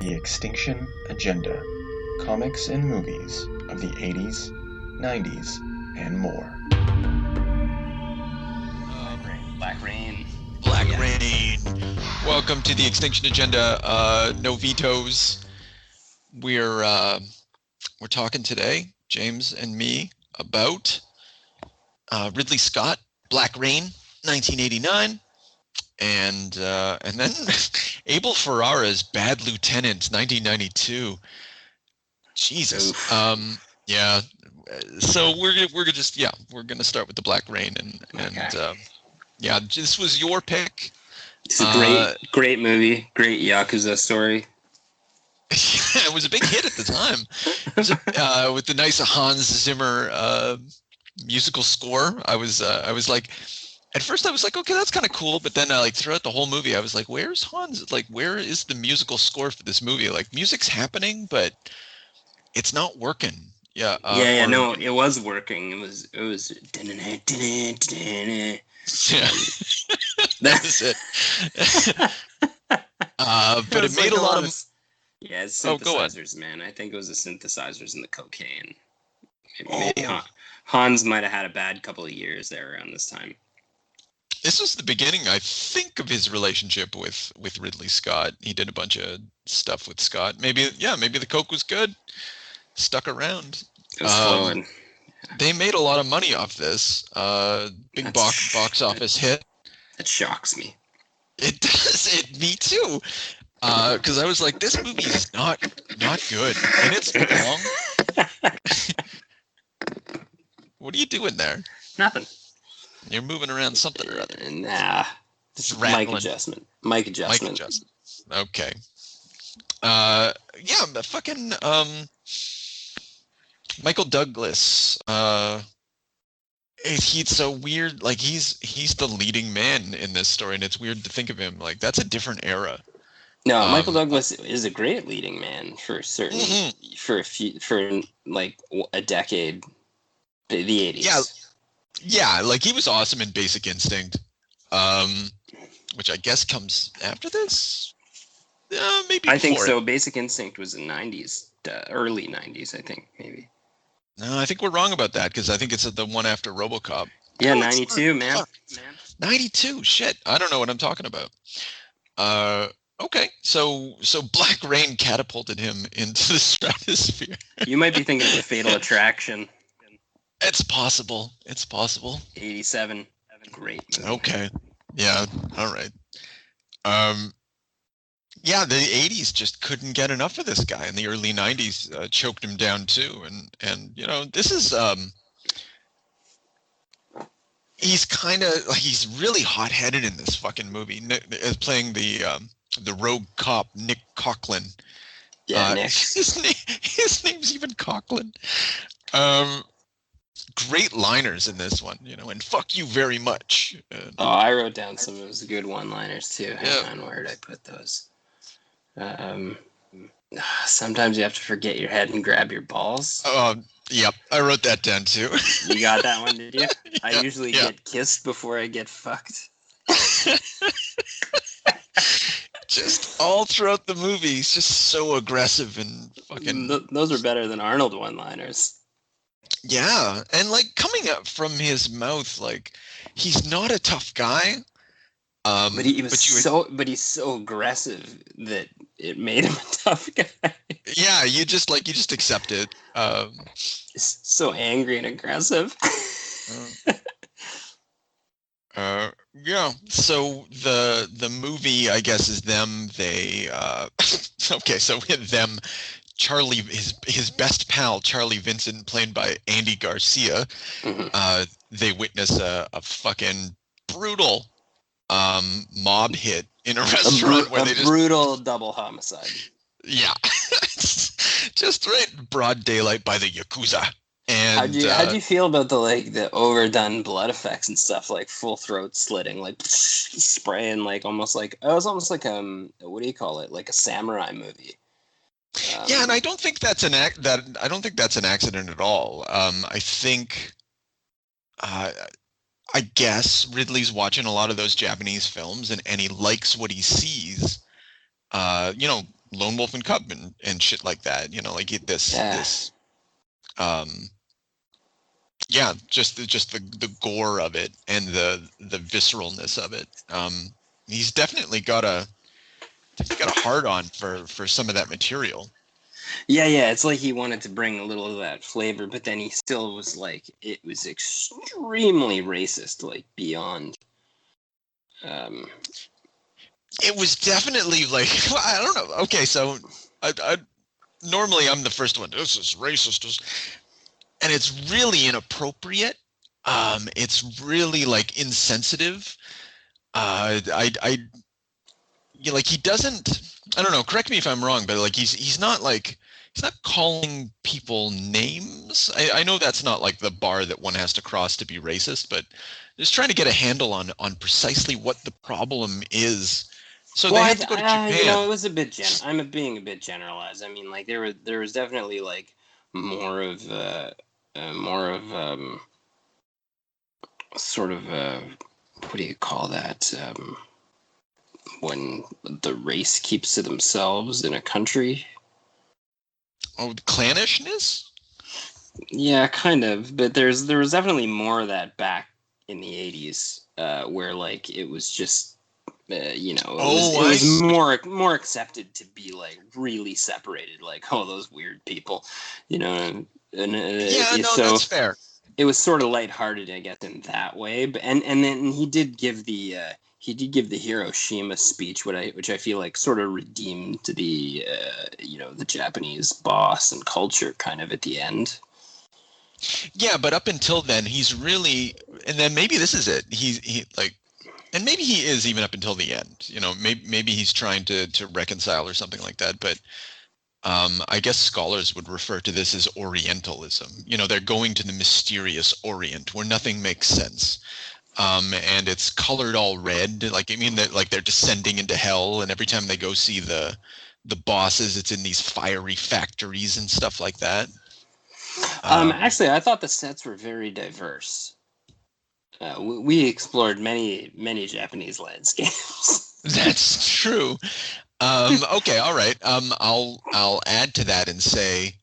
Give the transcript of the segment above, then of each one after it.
The Extinction Agenda, comics and movies of the 80s, 90s, and more. Black Rain. Black Rain. Welcome to the Extinction Agenda. No vetoes. We're talking today, James and me, about Ridley Scott, Black Rain, 1989, and then Abel Ferrara's Bad Lieutenant, 1992. Jesus. Oof. Yeah. So we're gonna start with the Black Rain and yeah, this was your pick. It's a great movie, great Yakuza story. It was a big hit at the time. With the nice Hans Zimmer musical score. I was like, at first I was like, okay, that's kind of cool, but then like throughout the whole movie, I was like, where's Hans? Like, where is the musical score for this movie? Like, music's happening, but it's not working. Yeah. No, it was working. It was. Yeah. That's it. But it made a lot of. Yeah, it's synthesizers, man. I think it was the synthesizers and the cocaine. Maybe Hans might have had a bad couple of years there around this time. This was the beginning, I think, of his relationship with Ridley Scott. He did a bunch of stuff with Scott. Maybe the coke was good. Stuck around. It was flowing. They made a lot of money off this. Big box office hit. That shocks me. It does. Me too. Because I was like, this movie is not good, and it's long. What are you doing there? Nothing. You're moving around something or other. Nah. Just mic adjustment. Mic adjustment. Okay. Fucking Michael Douglas. He's so weird. Like he's the leading man in this story, and it's weird to think of him like that's a different era. No, Michael Douglas is a great leading man for certain for like a decade, the 80s. Yeah, like he was awesome in Basic Instinct, which I guess comes after this. Maybe I think so. Basic Instinct was in '90s, early '90s, I think maybe. No, I think we're wrong about that because I think it's the one after RoboCop. Yeah, 92, man. 92. Shit, I don't know what I'm talking about. Okay, so Black Rain catapulted him into the stratosphere. You might be thinking of The Fatal Attraction. It's possible. 87. Great movie. Okay. Yeah. All right. Yeah, the 80s just couldn't get enough of this guy, and the early 90s choked him down too. And you know, this is he's kind of like he's really hot-headed in this fucking movie, as playing the rogue cop Nick Coughlin. Yeah, Nick. His name's even Coughlin. Great liners in this one, you know, and fuck you very much. I wrote down some of those good one-liners too. Yeah. Hang on, where did I put those? Sometimes you have to forget your head and grab your balls. Yep, I wrote that down too. You got that one, did you? I Yeah, usually get kissed before I get fucked. Just all throughout the movie, he's just so aggressive and fucking. Those are better than Arnold one-liners. Yeah, and like coming up from his mouth, like he's not a tough guy. But he's so aggressive that it made him a tough guy. Yeah, you just accept it. He's so angry and aggressive. Yeah. So the movie, I guess, is them. They okay. So with them, Charlie, his best pal, Charlie Vincent, played by Andy Garcia. Mm-hmm. They witness a fucking brutal mob hit in a restaurant brutal double homicide. Yeah. Just right broad daylight by the Yakuza. And how'd you feel about the overdone blood effects and stuff, like full throat slitting, like spraying, like almost like it was almost like what do you call it, like a samurai movie. Yeah, and I don't think that's an accident at all. I think I guess Ridley's watching a lot of those Japanese films, and he likes what he sees. Lone Wolf and Cub and shit like that. Like this just the gore of it and the visceralness of it. He's definitely got a hard on for some of that material. Yeah, it's like he wanted to bring a little of that flavor, but then he still was like, it was extremely racist, like beyond. It was definitely like, I don't know. Okay, so I normally I'm the first one. This is racist, and it's really inappropriate. It's really like insensitive. Like he doesn't. I don't know. Correct me if I'm wrong, but like he's not calling people names. I know that's not like the bar that one has to cross to be racist, but just trying to get a handle on precisely what the problem is. So they have to go to Japan. It was a bit. I'm being a bit generalized. I mean, like there was definitely like more of sort of what do you call that? When the race keeps to themselves in a country. Oh, clannishness? Yeah, kind of. But there was definitely more of that back in the 80s, where like it was just. It was more accepted to be like really separated, like those weird people, that's fair. It was sort of lighthearted, I guess, in that way. But and then he did give the Hiroshima speech, which I feel like sort of redeemed the the Japanese boss and culture kind of at the end. Yeah, but up until then, he's really, and then maybe this is it. He like. And maybe he is even up until the end. Maybe he's trying to reconcile or something like that. But I guess scholars would refer to this as Orientalism. They're going to the mysterious Orient where nothing makes sense. And it's colored all red. Like, I mean, that like they're descending into hell. And every time they go see the bosses, it's in these fiery factories and stuff like that. Actually, I thought the sets were very diverse. We explored many Japanese landscapes. That's true. Okay, all right. I'll add to that and say,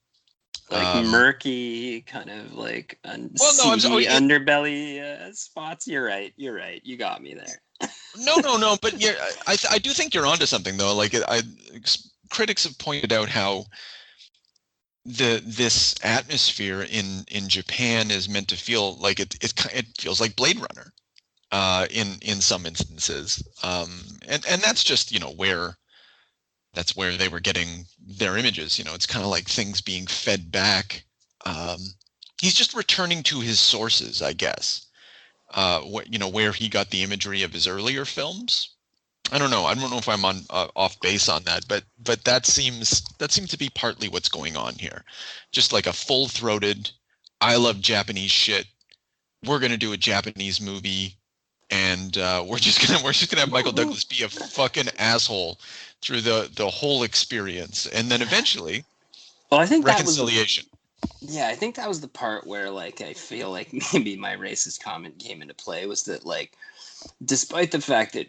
like murky, kind of like seedy underbelly spots. You're right. You got me there. No. But yeah, I do think you're onto something though. Like critics have pointed out how this atmosphere in Japan is meant to feel like it feels like Blade Runner in some instances, and that's just where they were getting their images. It's kind of like things being fed back. He's just returning to his sources, I guess. Where he got the imagery of his earlier films. I don't know if I'm on off base on that, but that seems to be partly what's going on here. Just like a full-throated, I love Japanese shit. We're gonna do a Japanese movie, and we're just gonna have Michael Douglas be a fucking asshole through the whole experience, and then eventually, I think reconciliation. I think that was the part where like I feel like maybe my racist comment came into play, was that like, despite the fact that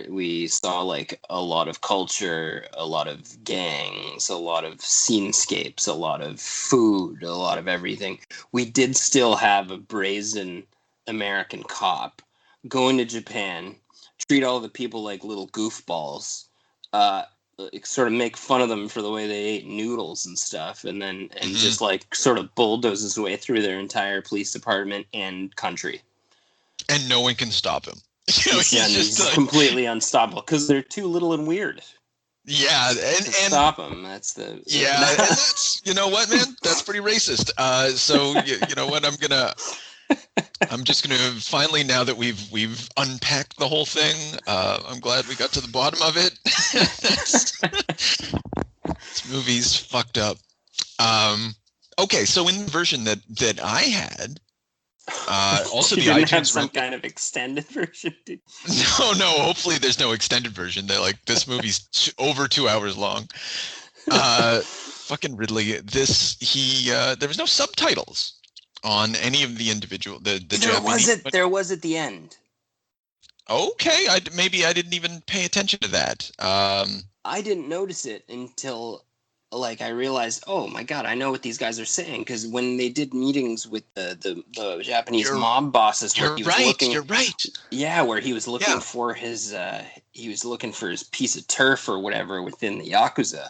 we saw like a lot of culture, a lot of gangs, a lot of scenescapes, a lot of food, a lot of everything, we did still have a brazen American cop going to Japan, treat all the people like little goofballs, sort of make fun of them for the way they ate noodles and stuff, and just like sort of bulldoze his way through their entire police department and country. And no one can stop him. He's just completely unstoppable because they're too little and weird. Yeah, and stop them. That's the and that's what, man. That's pretty racist. So you know what? I'm just gonna finally, now that we've unpacked the whole thing. I'm glad we got to the bottom of it. This movie's fucked up. Okay, so in the version that I had. Also, you the didn't iTunes have some kind of extended version. No. Hopefully, there's no extended version. They're like, this movie's over 2 hours long. Fucking Ridley. There was no subtitles on any of the individual the Japanese. There was at the end. Okay, maybe I didn't even pay attention to that. I didn't notice it until like I realized, oh my god, I know what these guys are saying, because when they did meetings with the Japanese You're mob bosses where you're he was right. looking, You're right. yeah, where he was looking Yeah. for his piece of turf or whatever within the Yakuza.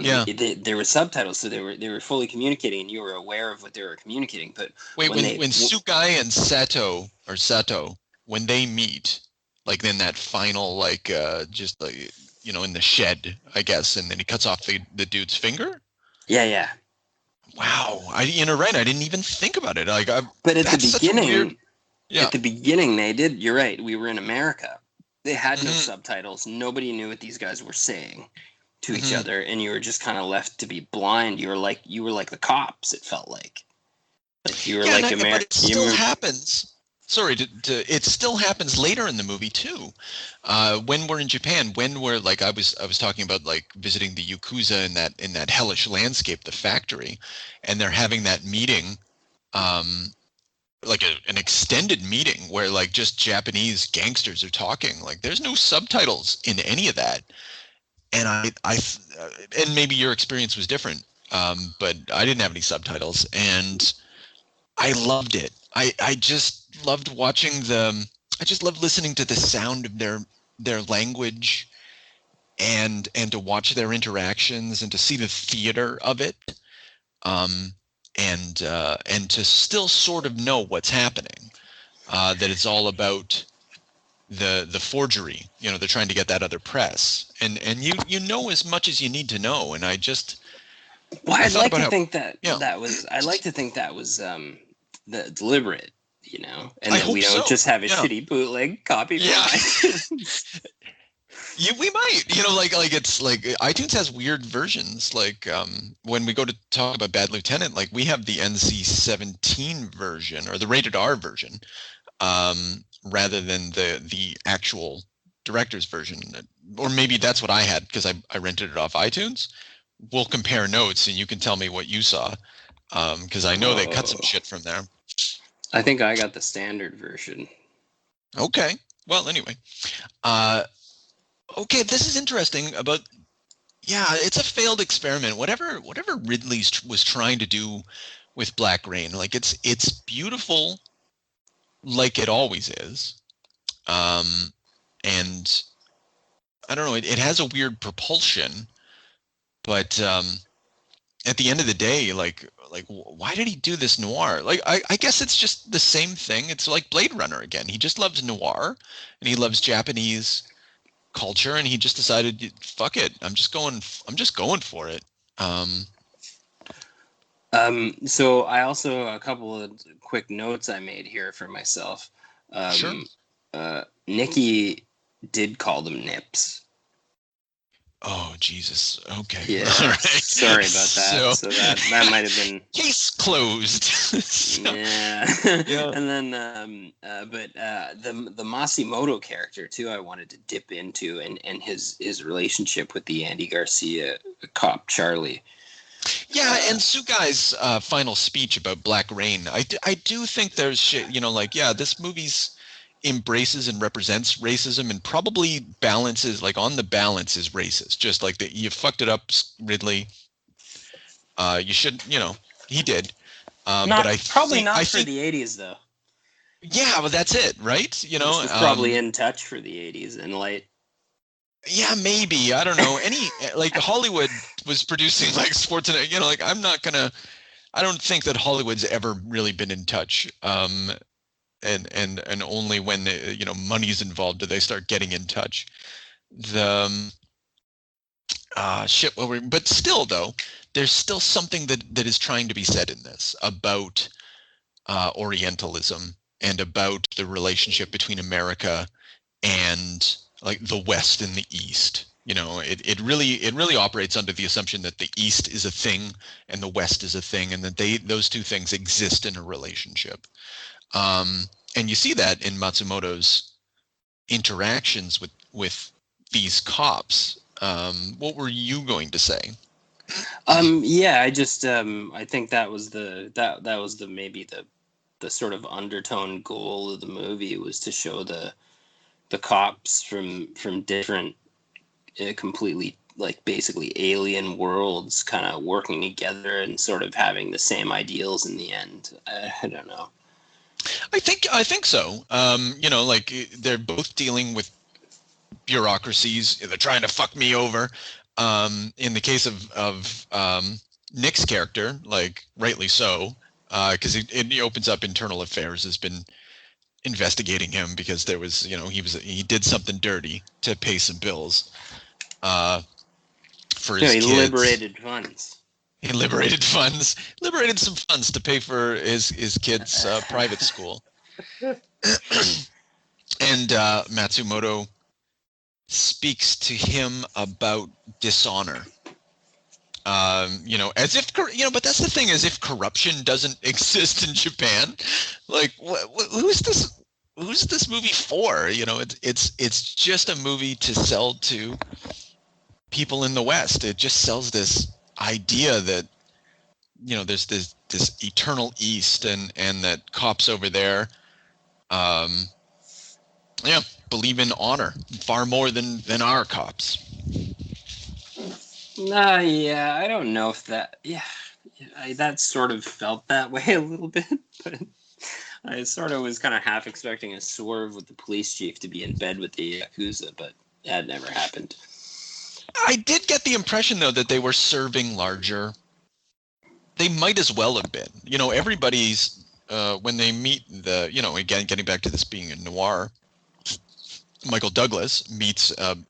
Yeah. There were subtitles, so they were fully communicating, and you were aware of what they were communicating. But Wait, when when Sugai and Sato, when they meet, like in that final, like just like in the shed, I guess, and then he cuts off the dude's finger. yeah, Wow, right. I didn't even think about it. Like, but that's such a weird. Yeah. at the beginning they did. You're right. We were in America. They had no Hmm. subtitles. Nobody knew what these guys were saying to each Hmm. other, and you were just kind of left to be blind. You were like the cops. It felt like you were Yeah, like but America. it still happens. Sorry, it still happens later in the movie too. When we're in Japan, when we're like I was talking about like visiting the Yakuza in that hellish landscape, the factory, and they're having that meeting, like an extended meeting where like just Japanese gangsters are talking. Like there's no subtitles in any of that, and and maybe your experience was different, but I didn't have any subtitles, and I loved it. I just loved watching I just loved listening to the sound of their language and to watch their interactions and to see the theater of it. Um, and to still sort of know what's happening. That it's all about the forgery. They're trying to get that other press. And you know as much as you need to know. And Well, I I'd thought like about to how think that yeah, I'd like to think that was the deliberate, and I that we hope don't so. just have a Yeah. shitty bootleg copy from Yeah. iTunes. We might, like it's like iTunes has weird versions. Like when we go to talk about Bad Lieutenant, like we have the NC-17 version or the rated R version, rather than the actual director's version. Or maybe that's what I had because I rented it off iTunes. We'll compare notes and you can tell me what you saw, because I know they cut some Oh, shit from there. I think I got the standard version. Okay. Well, anyway, uh, okay, this is interesting about. Yeah, it's a failed experiment. Whatever Ridley was trying to do with Black Rain, like it's beautiful, like it always is, and I don't know. It has a weird propulsion, but at the end of the day, like why did he do this noir? Like I guess it's just the same thing. It's like Blade Runner again. He just loves noir, and he loves Japanese culture, and he just decided, fuck it, I'm just going for it. Um, So I also a couple of quick notes I made here for myself. sure. Nikki did call them nips. Oh Jesus. Okay. Yeah, All right. sorry about that. So that might have been case closed. yeah. Yeah. And then but the Masimoto character too, I wanted to dip into, and his relationship with the Andy Garcia cop Charlie. Yeah, and Sugai's final speech about Black Rain, I do think there's shit, like, yeah, this movie's embraces and represents racism and probably balances, like on the balance is racist. Just like that, you fucked it up, Ridley. You should, he did. But I Probably think, not for the 80s though. yeah, well, that's it, right? This was probably in touch for the 80s and light. Yeah, maybe. I don't know. Like Hollywood was producing like sports and like I don't think that Hollywood's ever really been in touch. And only when money's involved do they start getting in touch. The shit. Well, but still though, there's still something that is trying to be said in this about Orientalism and about the relationship between America and like the West and the East. It really operates under the assumption that the East is a thing and the West is a thing, and that those two things exist in a relationship. And you see that in Matsumoto's interactions with these cops. What were you going to say? Yeah, I just I think that was the maybe the sort of undertone goal of the movie, was to show the cops from different completely like basically alien worlds kind of working together and sort of having the same ideals in the end. I don't know. I think so. Like they're both dealing with bureaucracies. They're trying to fuck me over. In the case of Nick's character, like rightly so, because it opens up internal affairs has been investigating him because there was, he did something dirty to pay some bills for his kids. He liberated funds. He liberated some funds to pay for his kids' private school. And Matsumoto speaks to him about dishonor. As if, but that's the thing, as if corruption doesn't exist in Japan. Like, who's this movie for? It's just a movie to sell to people in the West. It just sells this idea that, there's this eternal East and that cops over there, believe in honor far more than our cops. Yeah, I don't know if that. Yeah, that sort of felt that way a little bit, but I sort of was kind of half expecting a swerve with the police chief to be in bed with the Yakuza, but that never happened. I did get the impression, though, that they were serving larger. They might as well have been. Everybody's when they meet again, getting back to this being a noir. Michael Douglas meets. I'm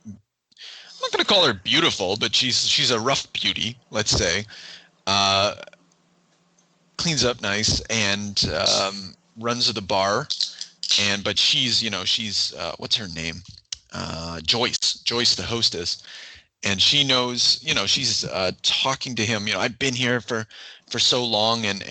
not going to call her beautiful, but she's a rough beauty, let's say. Cleans up nice and runs to the bar, but she's what's her name? Joyce, the hostess, and she knows, she's talking to him. I've been here for so long, and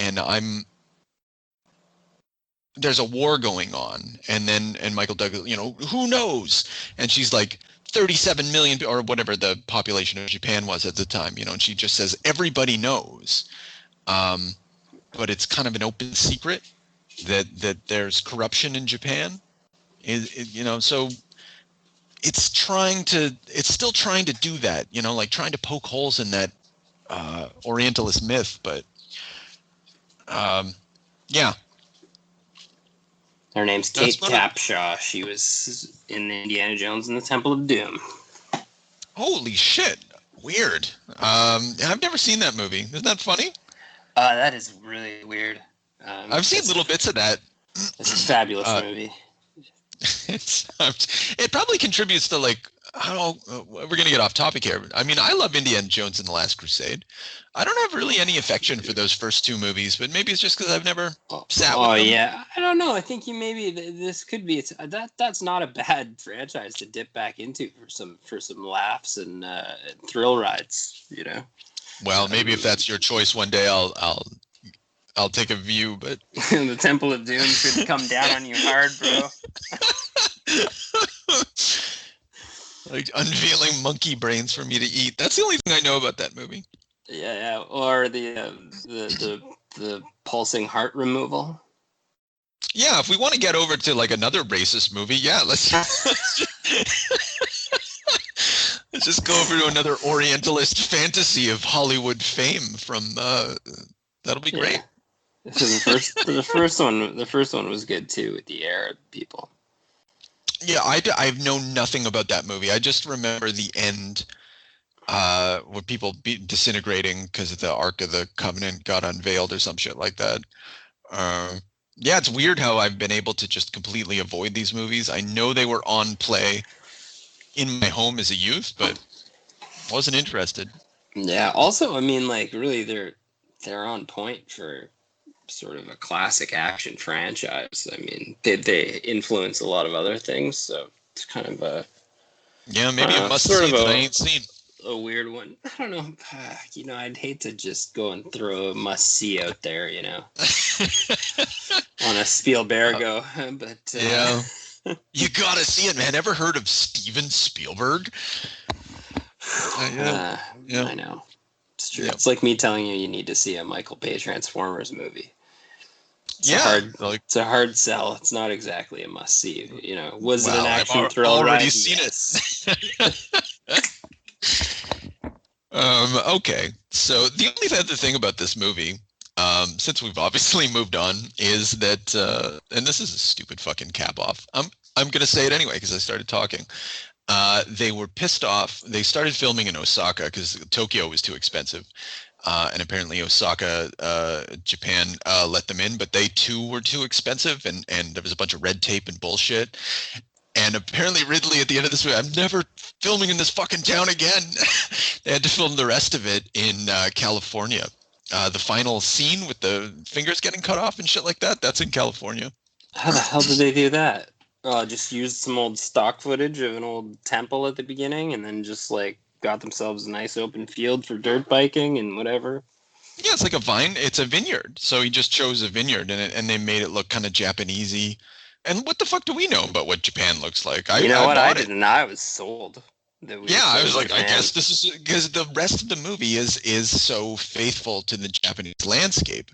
there's a war going on, and Michael Douglas, who knows? And she's like 37 million or whatever the population of Japan was at the time, and she just says everybody knows, but it's kind of an open secret that there's corruption in Japan, so it's still trying to do that, like trying to poke holes in that Orientalist myth, but yeah. Her name's Kate Capshaw. She was in Indiana Jones and the Temple of Doom. Holy shit. Weird. I've never seen that movie. Isn't that funny? That is really weird. I've seen little bits of that. It's a fabulous movie. It probably contributes to, like, I don't know, we're going to get off topic here. I mean, I love Indiana Jones and the Last Crusade. I don't have really any affection for those first two movies, but maybe it's just because I've never sat with them. Oh, yeah. I don't know. I think this could be that's not a bad franchise to dip back into for some laughs and thrill rides, Well, maybe if that's your choice one day, I'll take a view, but the Temple of Doom should come down on you hard, bro. Like unveiling monkey brains for me to eat. That's the only thing I know about that movie. Yeah, or the pulsing heart removal. Yeah, if we want to get over to like another racist movie, let's just go over to another Orientalist fantasy of Hollywood fame from that'll be great. So the first one was good too, with the Arab people. Yeah, I've known nothing about that movie. I just remember the end, with people disintegrating because the Ark of the Covenant got unveiled or some shit like that. Yeah, it's weird how I've been able to just completely avoid these movies. I know they were on play in my home as a youth, but wasn't interested. Yeah. Also, I mean, like, really, they're on point for sort of a classic action franchise. I mean, they influence a lot of other things, so it's kind of a maybe a must see that I ain't seen. A weird one. I don't know. I'd hate to just go and throw a must see out there, on a Spielbergo, but yeah, you gotta see it, man. Ever heard of Steven Spielberg? Yeah, I know. It's true. Yeah. It's like me telling you need to see a Michael Bay Transformers movie. It's a hard sell. It's not exactly a must see. Was it an action thrill? I've already ride? seen it. Okay, so the only other thing about this movie, since we've obviously moved on, is that, and this is a stupid fucking cap off. I'm gonna say it anyway because I started talking. They were pissed off. They started filming in Osaka because Tokyo was too expensive, and apparently Osaka, Japan, let them in, but they too were too expensive, and there was a bunch of red tape and bullshit. And apparently Ridley at the end of this movie, I'm never filming in this fucking town again. They had to film the rest of it in California. The final scene with the fingers getting cut off and shit like that, that's in California. How the hell did they do that? Just used some old stock footage of an old temple at the beginning and then just like got themselves a nice open field for dirt biking and whatever. Yeah, it's like a vine. It's a vineyard. So he just chose a vineyard and they made it look kind of Japanesey. And what the fuck do we know about what Japan looks like? I didn't. I was sold. I was like, Japan. I guess this is because the rest of the movie is so faithful to the Japanese landscape,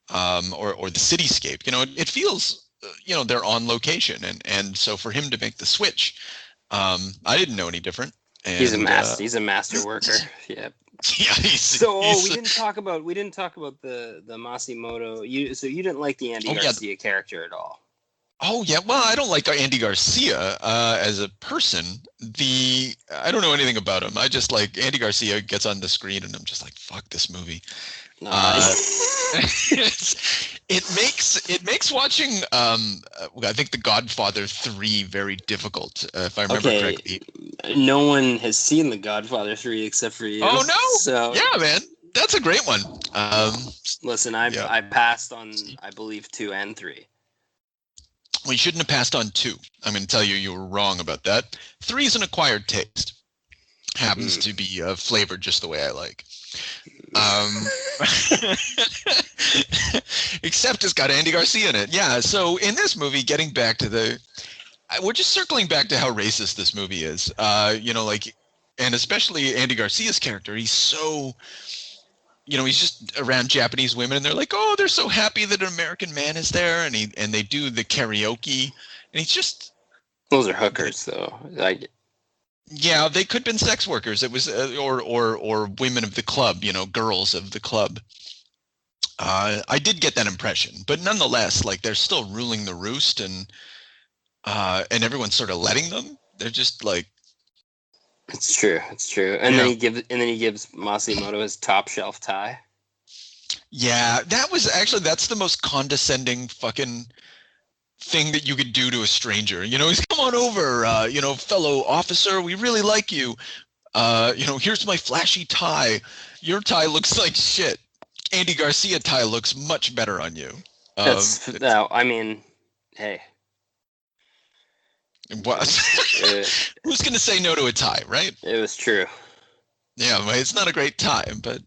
or the cityscape. You know, it feels, they're on location, and so for him to make the switch, I didn't know any different. And, he's a master worker. Yeah. Yeah. We didn't talk about the Masimoto. You didn't like the Andy Garcia character at all. Oh yeah, well, I don't like Andy Garcia as a person. I don't know anything about him. I just like Andy Garcia gets on the screen, and I'm just like, fuck this movie. It makes watching I think The Godfather 3 very difficult, if I remember correctly. No one has seen The Godfather 3 except for you. Oh no! So yeah, man, that's a great one. Listen, I passed on, I believe, 2 and 3. Well, you shouldn't have passed on 2. I'm going to tell you you were wrong about that. 3 is an acquired taste. Happens to be flavored just the way I like. Except it's got Andy Garcia in it. Yeah, so in this movie, getting back to we're just circling back to how racist this movie is. And especially Andy Garcia's character, he's so... he's just around Japanese women, and they're like, oh, they're so happy that an American man is there, and they do the karaoke, and he's just... Those are hookers, though. Yeah, they could have been sex workers. It was, or women of the club, girls of the club. I did get that impression, but nonetheless, like, they're still ruling the roost, and everyone's sort of letting them. They're just like... It's true. And then he gives Masimoto his top shelf tie. Yeah, that's the most condescending fucking thing that you could do to a stranger. He's, come on over, fellow officer, we really like you. Here's my flashy tie. Your tie looks like shit. Andy Garcia tie looks much better on you. Hey. What? Who's going to say no to a tie, right? It was true. Yeah, it's not a great tie, but...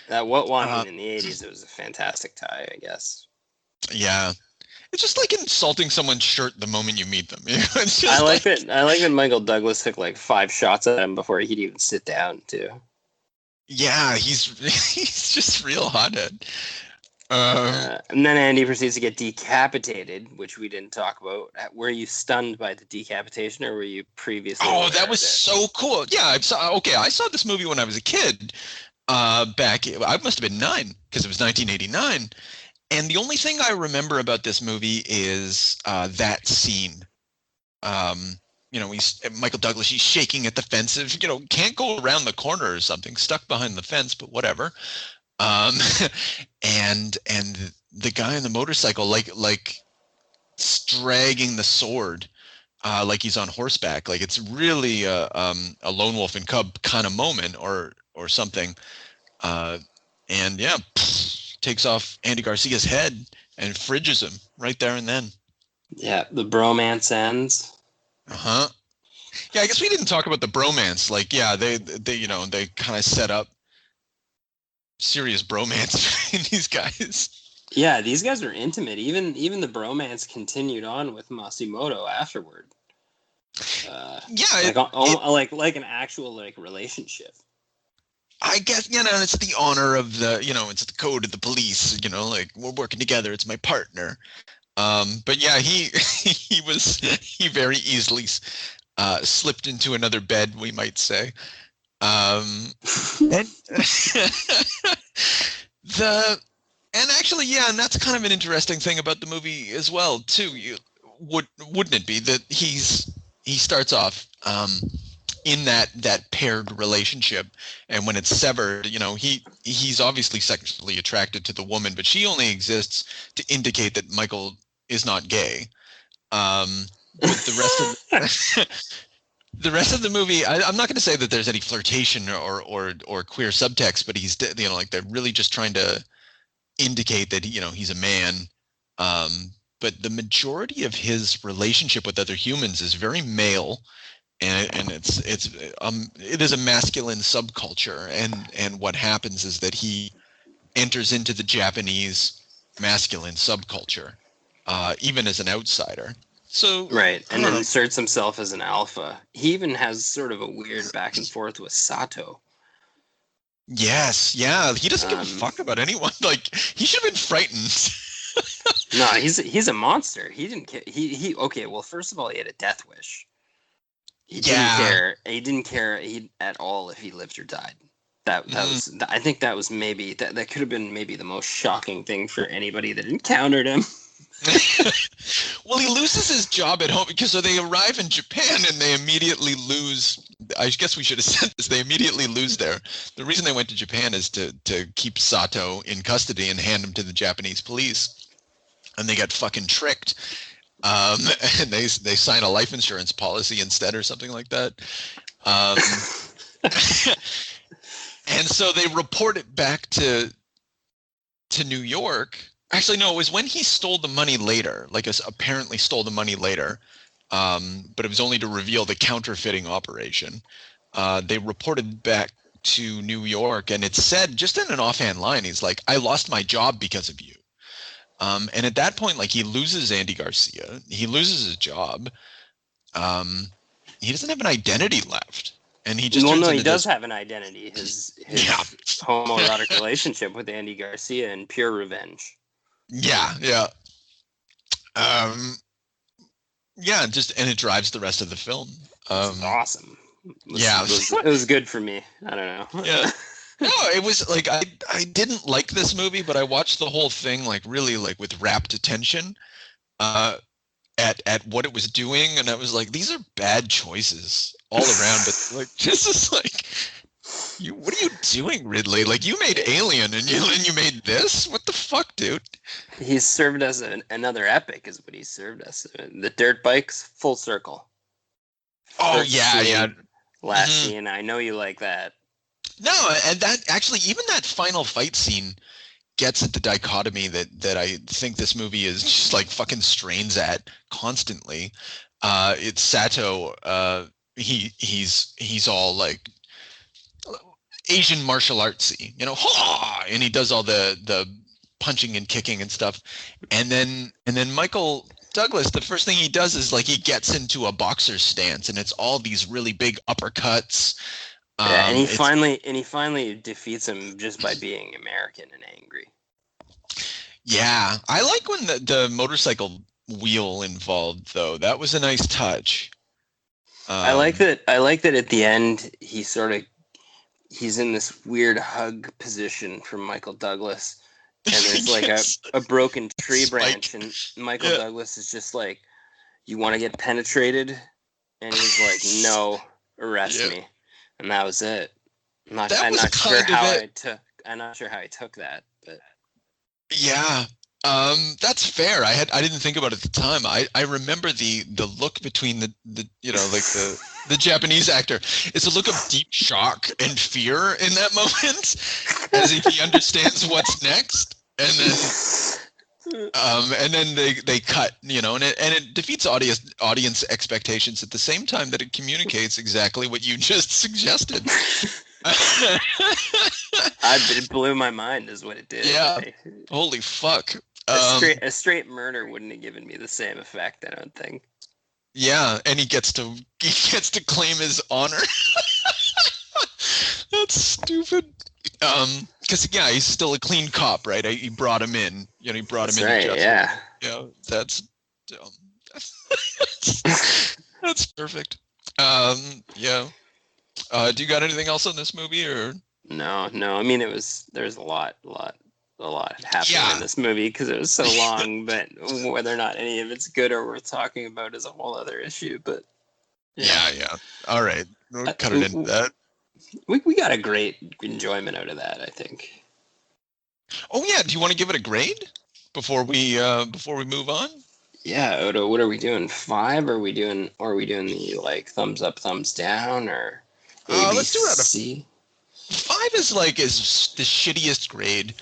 What wanted in the 80s, it was a fantastic tie, I guess. Yeah. It's just like insulting someone's shirt the moment you meet them. I like that Michael Douglas took like 5 shots at him before he'd even sit down, too. Yeah, he's just real hothead. And then Andy proceeds to get decapitated, which we didn't talk about. Were you stunned by the decapitation, or were you previously? Oh, that was so cool. Yeah, I saw this movie when I was a kid. I must have been 9 because it was 1989. And the only thing I remember about this movie is that scene. Michael Douglas, he's shaking at the fence. Can't go around the corner or something, stuck behind the fence, but whatever. And the guy on the motorcycle, like dragging the sword, like he's on horseback. Like it's really a lone wolf and cub kind of moment or something. And yeah, takes off Andy Garcia's head and fridges him right there and then. Yeah, the bromance ends. Uh-huh. Yeah, I guess we didn't talk about the bromance. Like, yeah, they kind of set up serious bromance between these guys. Yeah, these guys are intimate. Even the bromance continued on with Masimoto afterward. Like an actual relationship. I guess it's the honor of it's the code of the police. Like we're working together. It's my partner. But yeah, he very easily slipped into another bed, we might say. And and actually, yeah, and that's kind of an interesting thing about the movie as well, too. Wouldn't it be that he starts off in that paired relationship, and when it's severed, he's obviously sexually attracted to the woman, but she only exists to indicate that Michael is not gay. But the rest of the movie, I'm not going to say that there's any flirtation or queer subtext, but he's like they're really just trying to indicate that he's a man. But the majority of his relationship with other humans is very male, and it is a masculine subculture, and what happens is that he enters into the Japanese masculine subculture, even as an outsider. So right, and then inserts himself as an alpha. He even has sort of a weird back and forth with Sato. Yes, yeah, he doesn't give a fuck about anyone. Like, he should have been frightened. No, he's a monster. He didn't care. He okay. Well, first of all, he had a death wish. He didn't care. He didn't care at all if he lived or died. That was. I think that was maybe that could have been maybe the most shocking thing for anybody that encountered him. Well, he loses his job at home because they arrive in Japan and they immediately lose. I guess we should have said this. They immediately lose the reason they went to Japan is to keep Sato in custody and hand him to the Japanese police. And they got fucking tricked. And they sign a life insurance policy instead or something like that. And so they report it back to New York. Actually, no, it was when he stole the money later, apparently stole the money later, but it was only to reveal the counterfeiting operation. They reported back to New York, and it said, just in an offhand line, he's like, I lost my job because of you. And at that point, he loses Andy Garcia. He loses his job. He doesn't have an identity left. And he just he does have an identity. His homoerotic relationship with Andy Garcia and pure revenge. Yeah. And it drives the rest of the film. It's awesome. It was good for me. I don't know. Yeah. No, it was like I didn't like this movie, but I watched the whole thing really with rapt attention at what it was doing, and I was like, these are bad choices all around. But this is what are you doing, Ridley? You made Alien and you made this? What the fuck, dude? He served us another epic, is what he served us. The dirt bikes, full circle. Last scene, I know you like that. No, and that actually, even that final fight scene gets at the dichotomy that I think this movie is just fucking strains at constantly. It's Sato. He's all Asian martial artsy, and he does all the punching and kicking and stuff. And then Michael Douglas, the first thing he does is he gets into a boxer's stance, and it's all these really big uppercuts. And he finally defeats him just by being American and angry. Yeah, I like when the motorcycle wheel involved, though. That was a nice touch. I like that at the end he's in this weird hug position from Michael Douglas, and there's Yes. a broken tree branch, and Michael Douglas is just you want to get penetrated, and he's like, no, arrest me. And that was it. I'm not sure how I took that, but yeah, that's fair. I didn't think about it at the time. I remember the look between the Japanese actor. It's a look of deep shock and fear in that moment, as if he understands what's next, and then they cut, and it defeats audience expectations at the same time that it communicates exactly what you just suggested. It blew my mind, is what it did. Yeah. Holy fuck. A straight murder wouldn't have given me the same effect, I don't think. Yeah, and he gets to claim his honor. That's stupid. Because he's still a clean cop, right? He brought him in. He brought him in. Right, yeah. Yeah, that's that's perfect. Yeah. Do you got anything else on this movie, or? No. I mean, there's a lot happening in Yeah. this movie because it was so long. But whether or not any of it's good or worth talking about is a whole other issue. But Yeah. All right, we'll Uh, cut it into that. we got a great enjoyment out of that, I think. Oh yeah, do you want to give it a grade before we move on? Yeah, Odo, what are we doing? 5? Are we doing the like thumbs up, thumbs down, or A, B, Let's do it out of C? 5 is the shittiest grade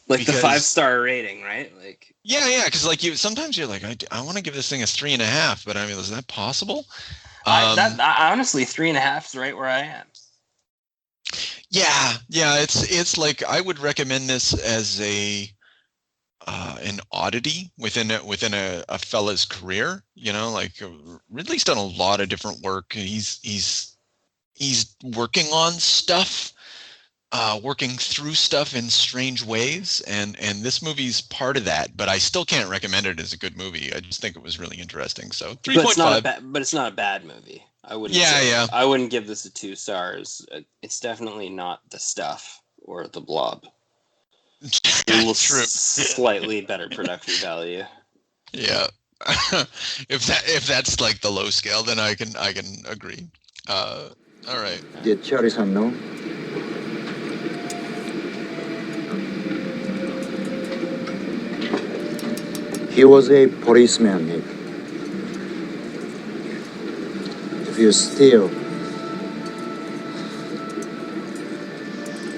Like the because 5-star rating, right? Like because like sometimes you're like I want to give this thing a 3.5, but I mean, is that possible? I honestly 3.5 is right where I am. Yeah, it's like I would recommend this as an oddity within a fella's career. Like Ridley's done a lot of different work. He's working on stuff, working through stuff in strange ways, and this movie's part of that. But I still can't recommend it as a good movie. I just think it was really interesting. So 3.5. But it's not a bad movie. I wouldn't. Yeah. I wouldn't give this a 2 stars. It's definitely not The Stuff or The Blob. True. Slightly better production value. Yeah. if that's like the low scale, then I can agree. All right. Did Charlie-san know? He was a policeman, Nick. If you steal,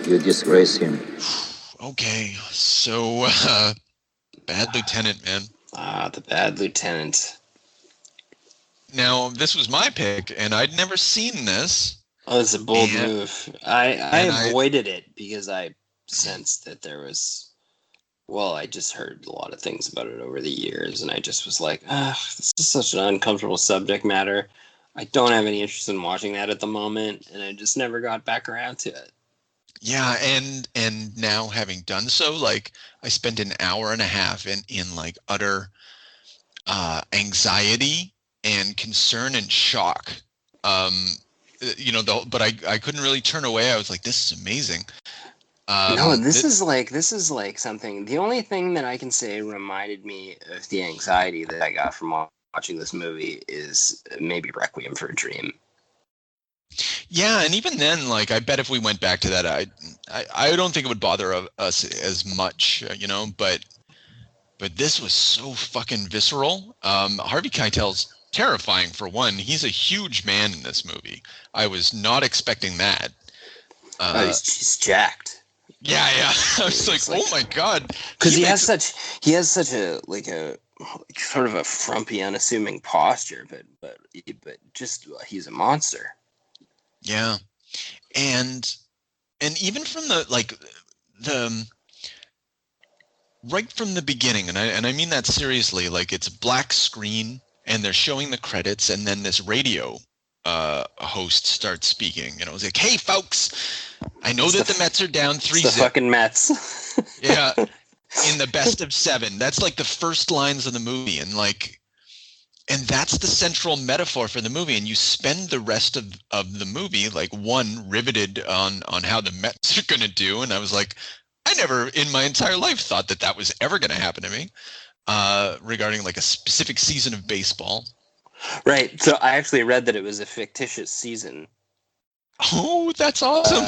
you disgrace him. Okay, so Bad Lieutenant, man. The Bad Lieutenant. Now, this was my pick, and I'd never seen this. Oh, it's a bold move. I avoided it because I sensed that there was... Well, I just heard a lot of things about it over the years, and I just was like, this is such an uncomfortable subject matter. I don't have any interest in watching that at the moment, and I just never got back around to it. Yeah, and now having done so, like I spent an hour and a half in like utter anxiety and concern and shock. But I couldn't really turn away. I was like, this is amazing. No, this is like something. The only thing that I can say reminded me of the anxiety that I got from watching this movie is maybe Requiem for a Dream. Yeah, and even then, like I bet if we went back to that, I don't think it would bother us as much, but this was so fucking visceral. Harvey Keitel's terrifying for one. He's a huge man in this movie. I was not expecting that. He's jacked. Yeah. I was like, oh my god, because he has such a sort of a frumpy, unassuming posture, but just he's a monster. Yeah, and even from the right from the beginning, and I mean that seriously. Like it's a black screen, and they're showing the credits, and then this radio host starts speaking. It's like, hey folks, I know that the Mets are down 3-0. The fucking Mets. Yeah, in the best of 7. That's like the first lines of the movie, and that's the central metaphor for the movie. And you spend the rest of the movie like riveted on how the Mets are going to do. And I was like, I never in my entire life thought that was ever going to happen to me regarding like a specific season of baseball. Right. So I actually read that it was a fictitious season. Oh, that's awesome.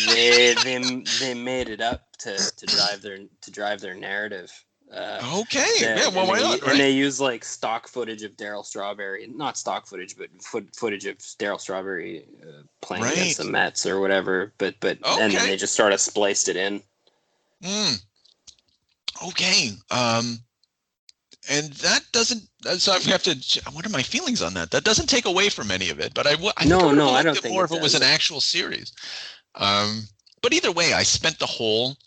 They made it up to drive their narrative. Okay. Yeah. Well, why not? Right? And they use like stock footage of Darryl Strawberry, not stock footage, but footage of Darryl Strawberry playing against the Mets or whatever. But okay. And then they just sort of spliced it in. Okay. And that doesn't. So I have to. What are my feelings on that? That doesn't take away from any of it. But I don't think more if it was an actual series. But either way, I spent the whole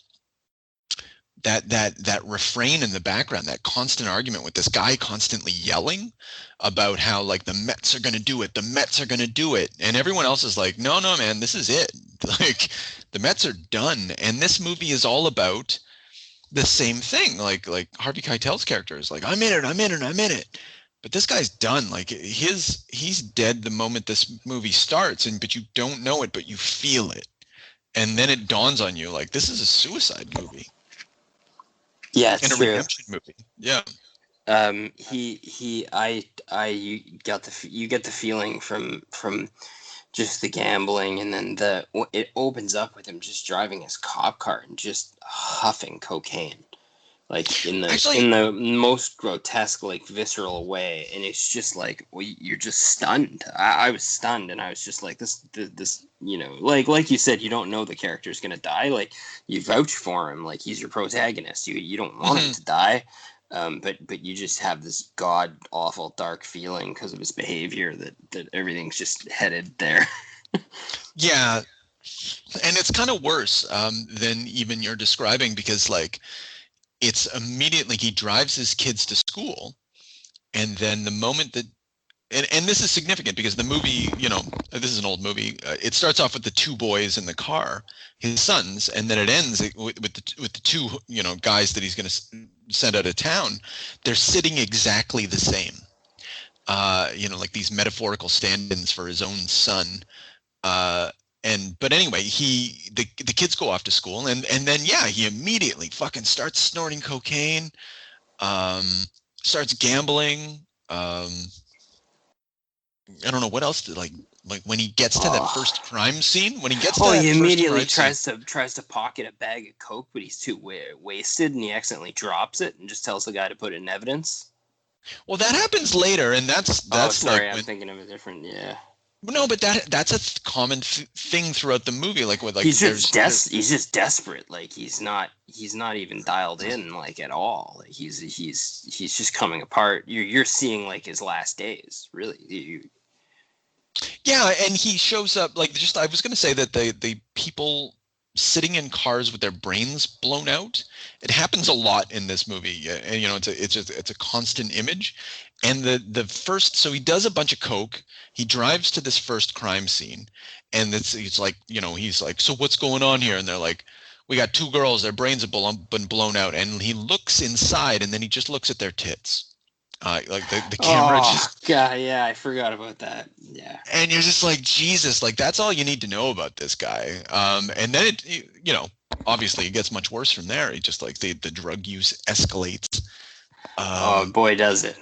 that refrain in the background, that constant argument with this guy constantly yelling about how like the Mets are going to do it, the Mets are going to do it, and everyone else is like, no, man, this is it. Like the Mets are done, and this movie is all about the same thing. Like Harvey Keitel's character is like, I'm in it. But this guy's done. Like he's dead the moment this movie starts, but you don't know it, but you feel it, and then it dawns on you like this is a suicide movie. Yeah, it's and a true. redemption movie. Yeah. You get the feeling from just the gambling, and then it opens up with him just driving his cop car and just huffing cocaine, like in the most grotesque, like visceral way, and it's just like, well, you're just stunned. I was stunned, and I was just like, this, like you said, you don't know the character's gonna die. Like, you vouch for him, like he's your protagonist. You don't want him to die. But you just have this god awful dark feeling because of his behavior that everything's just headed there. Yeah, and it's kind of worse than even you're describing, because like it's immediately he drives his kids to school, and then the moment that and this is significant because the movie, this is an old movie. It starts off with the two boys in the car, his sons, and then it ends with the two, guys that he's going to send out of town. They're sitting exactly the same, like these metaphorical stand-ins for his own son. But anyway, the kids go off to school, and then he immediately fucking starts snorting cocaine, starts gambling. I don't know what else like when he gets to that first crime scene. When he gets to that he first immediately crime tries to pocket a bag of coke, but he's too wasted, and he accidentally drops it and just tells the guy to put it in evidence. Well, that happens later, and that's sorry, like I'm thinking of a different. Yeah. No, but that's a common thing throughout the movie. Like with he's just desperate. Like he's not even dialed in like at all. Like he's just coming apart. You're seeing like his last days, really. Yeah, and he shows up like I was going to say that the people sitting in cars with their brains blown out. It happens a lot in this movie, and it's a constant image. And the first, so he does a bunch of coke. He drives to this first crime scene, and he's like, he's like, so what's going on here? And they're like, we got two girls, their brains have been blown out. And he looks inside, and then he just looks at their tits. Like the camera God, yeah, I forgot about that. Yeah. And you're just like, Jesus, like that's all you need to know about this guy. And then obviously it gets much worse from there. He just like the drug use escalates. Boy, does it.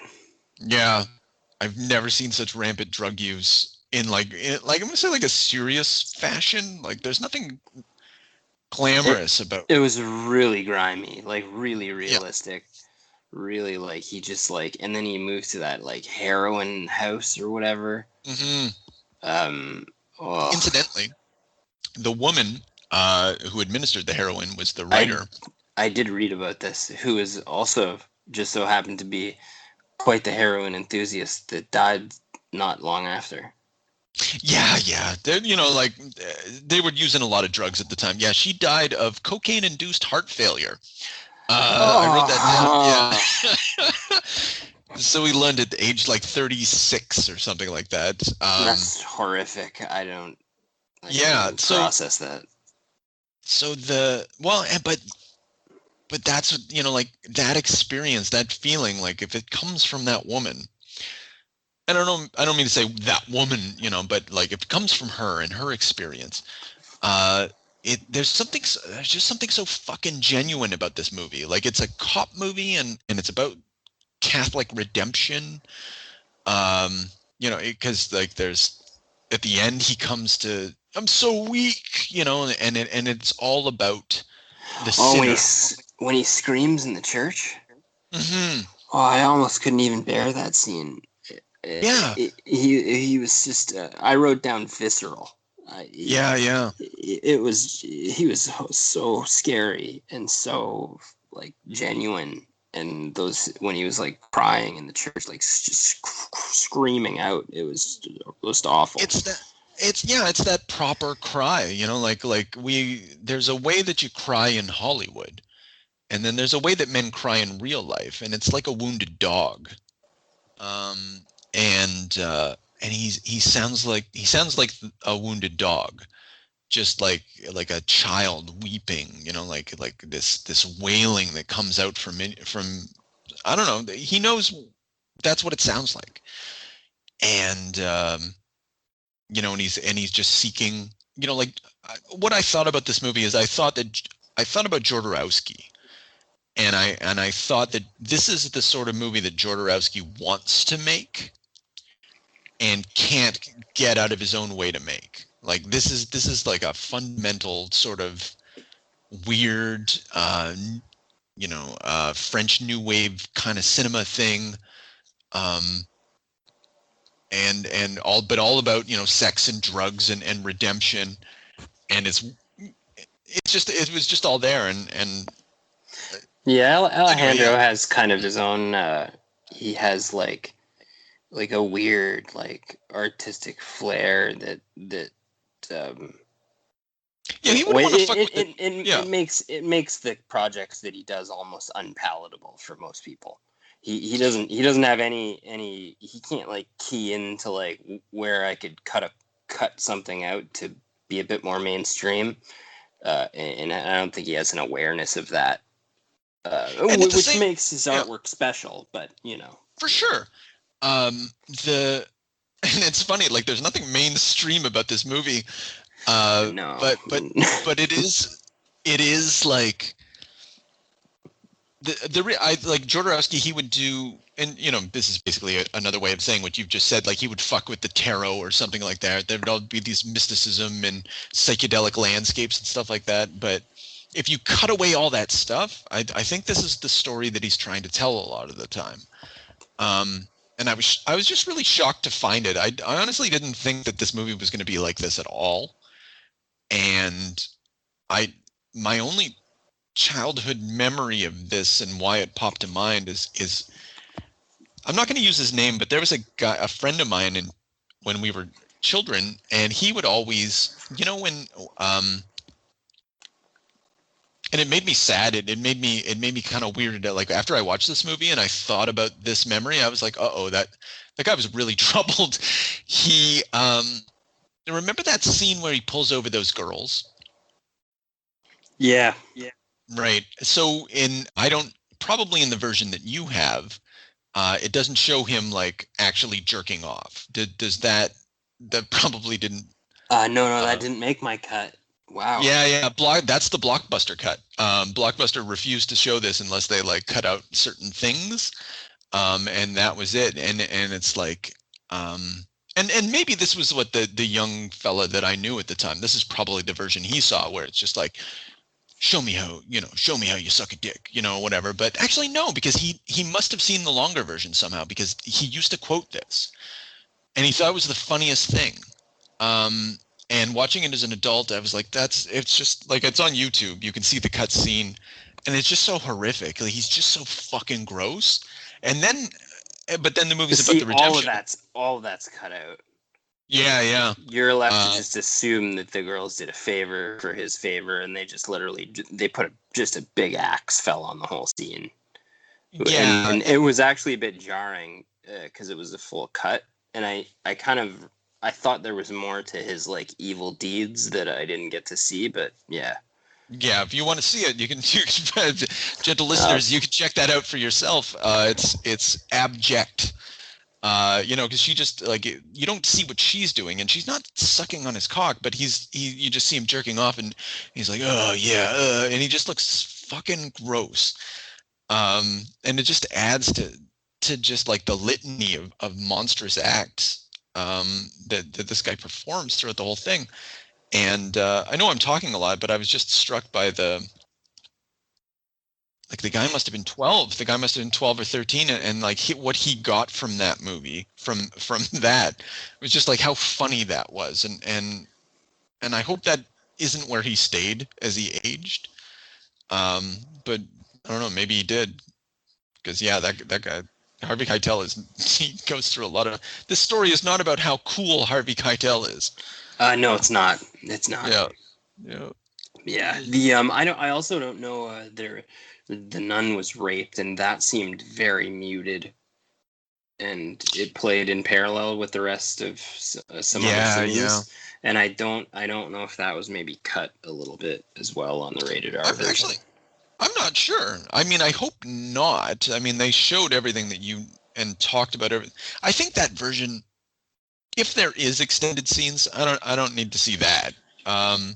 Yeah. I've never seen such rampant drug use in I'm gonna say like a serious fashion. Like there's nothing glamorous about it. Was really grimy, like really realistic. Yeah. Really, like he just like, and then he moves to that like heroin house or whatever. Incidentally, the woman who administered the heroin was the writer. I did read about this, who is also just so happened to be quite the heroin enthusiast that died not long after. Yeah. They're, they were using a lot of drugs at the time. Yeah, she died of cocaine-induced heart failure. I wrote that down. Yeah. So we learned at age like 36 or something like that. That's horrific. I don't. Process that. So but that's what, like that experience, that feeling, like if it comes from that woman, I don't mean to say that woman, but like if it comes from her and her experience, there's just something so fucking genuine about this movie. Like it's a cop movie and it's about Catholic redemption. Because like there's at the end he comes to, I'm so weak, and it's all about the sinner. When he screams in the church. Mm-hmm. Oh, I almost couldn't even bear that scene. Yeah. He was just. I wrote down visceral. Yeah. He was so scary and so like genuine, and when he was like crying in the church, like just screaming out, it was just awful. It's that proper cry, there's a way that you cry in Hollywood, and then there's a way that men cry in real life, and it's like a wounded dog. And he sounds like a wounded dog, just like a child weeping, like this wailing that comes out from I don't know. He knows That's what it sounds like. And and he's just seeking, what I thought about this movie is I thought about Jodorowsky, and I thought that this is the sort of movie that Jodorowsky wants to make and can't get out of his own way to make. Like this is like a fundamental sort of weird French New Wave kind of cinema thing, and all about sex and drugs and redemption, and it was just all there, and yeah, Alejandro anyway, has kind of his own. He has like a weird like artistic flair that he would want to fuck with it. It makes the projects that he does almost unpalatable for most people. He doesn't have any he can't like key into like where I could cut something out to be a bit more mainstream, and I don't think he has an awareness of that, which makes his artwork special. But for sure, and it's funny, like there's nothing mainstream about this movie. No. But it is like I like Jodorowsky. He would do, and this is basically another way of saying what you've just said. Like he would fuck with the tarot or something like that. There would all be these mysticism and psychedelic landscapes and stuff like that. But if you cut away all that stuff, I think this is the story that he's trying to tell a lot of the time. And I was just really shocked to find it. I honestly didn't think that this movie was going to be like this at all. And my only childhood memory of this and why it popped to mind is I'm not going to use his name, but there was a friend of mine when we were children, and he would always, when and it made me sad. It made me kind of weirded out. Like after I watched this movie and I thought about this memory, I was like, that guy was really troubled. He remember that scene where he pulls over those girls? Yeah. Right. So probably in the version that you have, it doesn't show him like actually jerking off. Does that probably didn't? No, that didn't make my cut. Wow. Yeah. That's the Blockbuster cut. Blockbuster refused to show this unless they like cut out certain things, and that was it. And it's like, and maybe this was what the young fella that I knew at the time. This is probably the version he saw, where it's just like, show me how you suck a dick, whatever. But actually, no, because he must have seen the longer version somehow, because he used to quote this, and he thought it was the funniest thing. And watching it as an adult, I was like, it's just like, it's on YouTube. You can see the cut scene, and it's just so horrific. Like, he's just so fucking gross. But then the movie's about the redemption. All of that's cut out. Yeah. You're left to just assume that the girls did a favor for his favor, and they just literally put just a big axe fell on the whole scene. Yeah, and it was actually a bit jarring because it was a full cut, and I thought there was more to his like evil deeds that I didn't get to see, but yeah. Yeah, if you want to see it, you can gentle listeners, you can check that out for yourself. It's abject. Because she just like, you don't see what she's doing, and she's not sucking on his cock, but you just see him jerking off, and he's like, oh yeah, and he just looks fucking gross. And it just adds to just like the litany of monstrous acts that this guy performs throughout the whole thing. And I know I'm talking a lot, but I was just struck by the guy must have been 12. The guy must have been 12 or 13, and like what he got from that movie, from that, was just like how funny that was, and I hope that isn't where he stayed as he aged. But I don't know, maybe he did, because that guy Harvey Keitel he goes through a lot of. This story is not about how cool Harvey Keitel is. No, it's not. It's not. Yeah. I also don't know. The nun was raped, and that seemed very muted, and it played in parallel with the rest of some other scenes. Yeah. And I don't know if that was maybe cut a little bit as well on the rated R version. I'm not sure. I mean, I hope not. I mean, they showed everything that you and talked about everything. I think that version, if there is extended scenes, I don't need to see that. I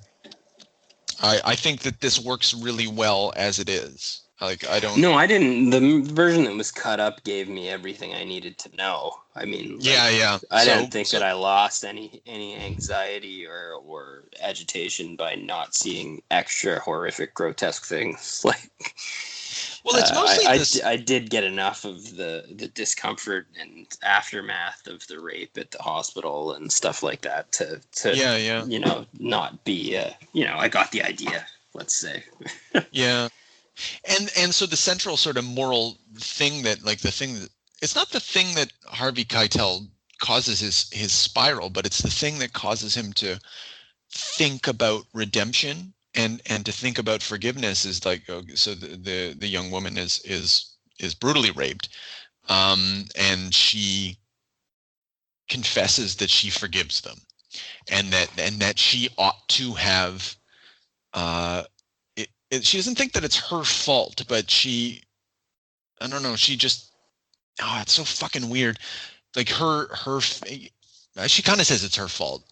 think that this works really well as it is. Like, I don't. No, I didn't. The version that was cut up gave me everything I needed to know. I mean, like, Yeah. I didn't think that I lost any anxiety or agitation by not seeing extra horrific, grotesque things. Like, well, it's mostly I did get enough of the discomfort and aftermath of the rape at the hospital and stuff like that to you know, not be you know, I got the idea. Let's say. Yeah. And so the central sort of moral thing that, like, the thing that, it's not the thing that Harvey Keitel causes his spiral, but it's the thing that causes him to think about redemption and to think about forgiveness. Is like, so the young woman is brutally raped, and she confesses that she forgives them, and that she ought to have she doesn't think that it's her fault, but I don't know, she just, it's so fucking weird. Like, she kind of says it's her fault,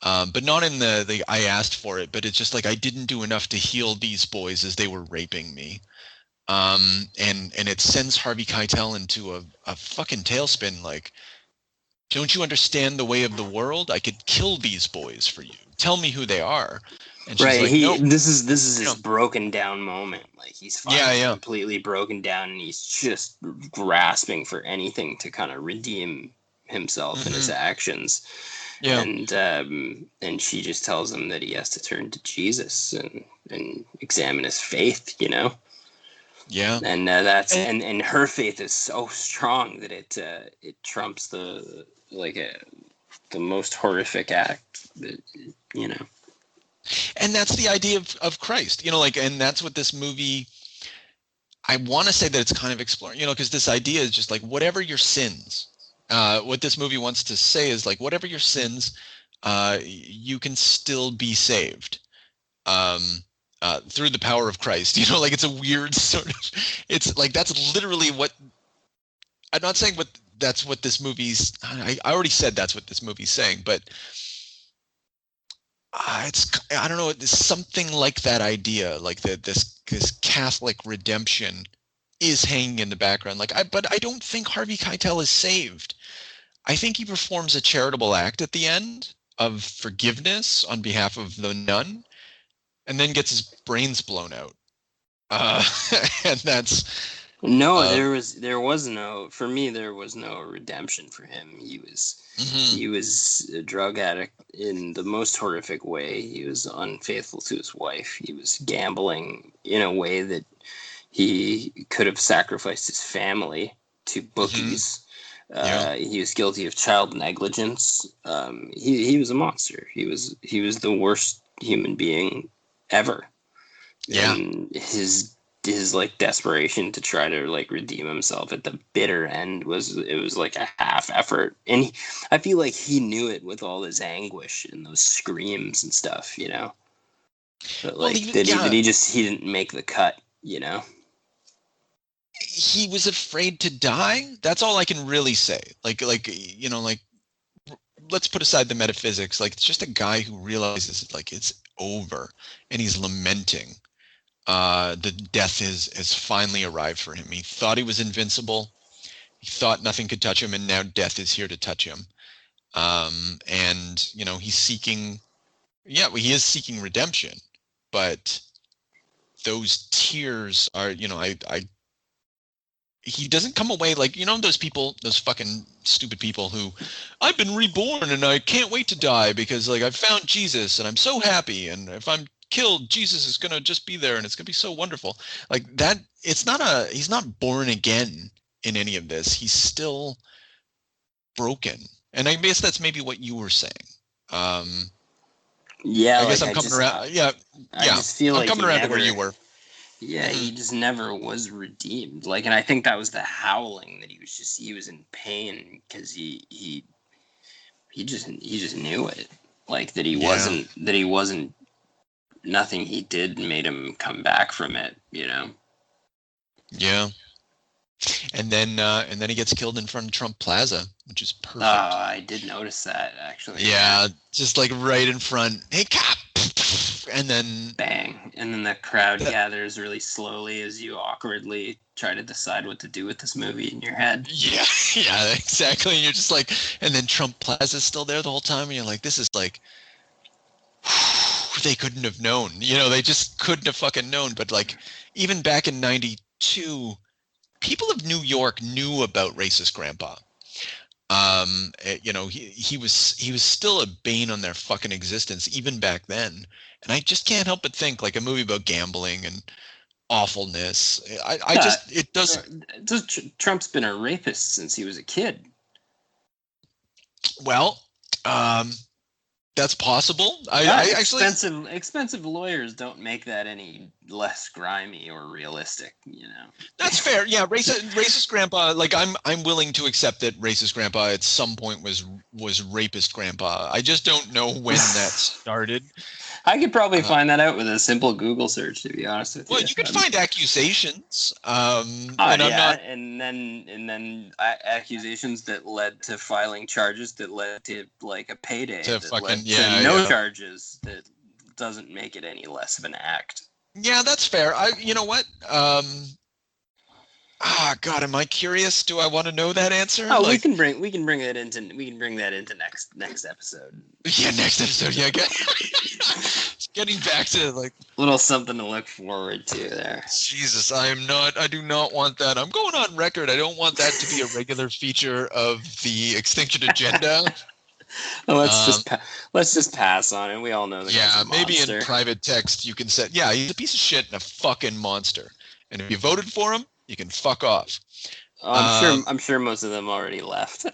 but not in the I asked for it, but it's just like, I didn't do enough to heal these boys as they were raping me. And it sends Harvey Keitel into a fucking tailspin. Like, don't you understand the way of the world? I could kill these boys for you. Tell me who they are. And she's like, no. This is his broken down moment. Like, he's finally completely broken down, and he's just grasping for anything to kind of redeem himself and his actions. Yeah. And she just tells him that he has to turn to Jesus and examine his faith, you know. Yeah. And and her faith is so strong that it trumps the most horrific act that, you know. And that's the idea of Christ, you know, like, and that's what this movie, I want to say that it's kind of exploring, you know, because this idea is just like, whatever your sins, what this movie wants to say is like, whatever your sins, you can still be saved through the power of Christ, you know, like, it's a weird sort of, it's like, that's literally what, I'm not saying that's what this movie's, I already said that's what this movie's saying, but it's, I don't know, it's something like that idea, like this Catholic redemption is hanging in the background. Like, but I don't think Harvey Keitel is saved. I think he performs a charitable act at the end of forgiveness on behalf of the nun, and then gets his brains blown out. And that's there was no, for me, there was no redemption for him. He was a drug addict in the most horrific way. He was unfaithful to his wife. He was gambling in a way that he could have sacrificed his family to bookies. He was guilty of child negligence. He was a monster. He was the worst human being ever. Yeah. And his like desperation to try to like redeem himself at the bitter end was like a half effort, and I feel like he knew it with all his anguish and those screams and stuff, you know. But like, he didn't make the cut, you know. He was afraid to die. That's all I can really say. Like you know, like, let's put aside the metaphysics. Like, it's just a guy who realizes like it's over, and he's lamenting. The death has finally arrived for him. He thought he was invincible. He thought nothing could touch him, and now death is here to touch him. And, you know, he's seeking, he is seeking redemption, but those tears are, you know, he doesn't come away like, you know, those people, those fucking stupid people who, I've been reborn and I can't wait to die because, like, I've found Jesus and I'm so happy, and if I'm killed, Jesus is going to just be there and it's going to be so wonderful. Like that, he's not born again in any of this. He's still broken. And I guess that's maybe what you were saying. I guess I'm coming around. Yeah. I just feel I'm coming around to where you were. Yeah, he just never was redeemed. Like, and I think that was the howling that he was in pain because he just knew it. Like that he wasn't nothing he did made him come back from it, you know? Yeah. And then he gets killed in front of Trump Plaza, which is perfect. Oh, I did notice that actually. Yeah, just like right in front. Hey, cop! And then Bang, and then the crowd gathers really slowly as you awkwardly try to decide what to do with this movie in your head. Yeah, yeah, exactly. And you're just like, and then Trump Plaza's still there the whole time, and you're like, this is like, they couldn't have known. You know, they just couldn't have fucking known. But like, even back in '92, people of New York knew about racist grandpa. You know, he was still a bane on their fucking existence even back then. And I just can't help but think like a movie about gambling and awfulness. It doesn't. Trump's been a rapist since he was a kid. Well, that's possible. Expensive lawyers don't make that any less grimy or realistic, you know. That's fair. Yeah, racist grandpa. Like I'm willing to accept that racist grandpa at some point was rapist grandpa. I just don't know when that started. I could probably find that out with a simple Google search, to be honest with you. Well, you could find accusations. And then accusations that led to filing charges that led to like a payday no charges. That doesn't make it any less of an act. Yeah, that's fair. You know what? God, am I curious? Do I want to know that answer? Oh, we can bring that into next episode. Yeah, next episode. Yeah, getting back to like little something to look forward to there. Jesus, I do not want that. I'm going on record. I don't want that to be a regular feature of the Extinction Agenda. Let's just pass on it. We all know that. Yeah, maybe in private text you can say, yeah, he's a piece of shit and a fucking monster. And if you voted for him, you can fuck off. I'm sure most of them already left.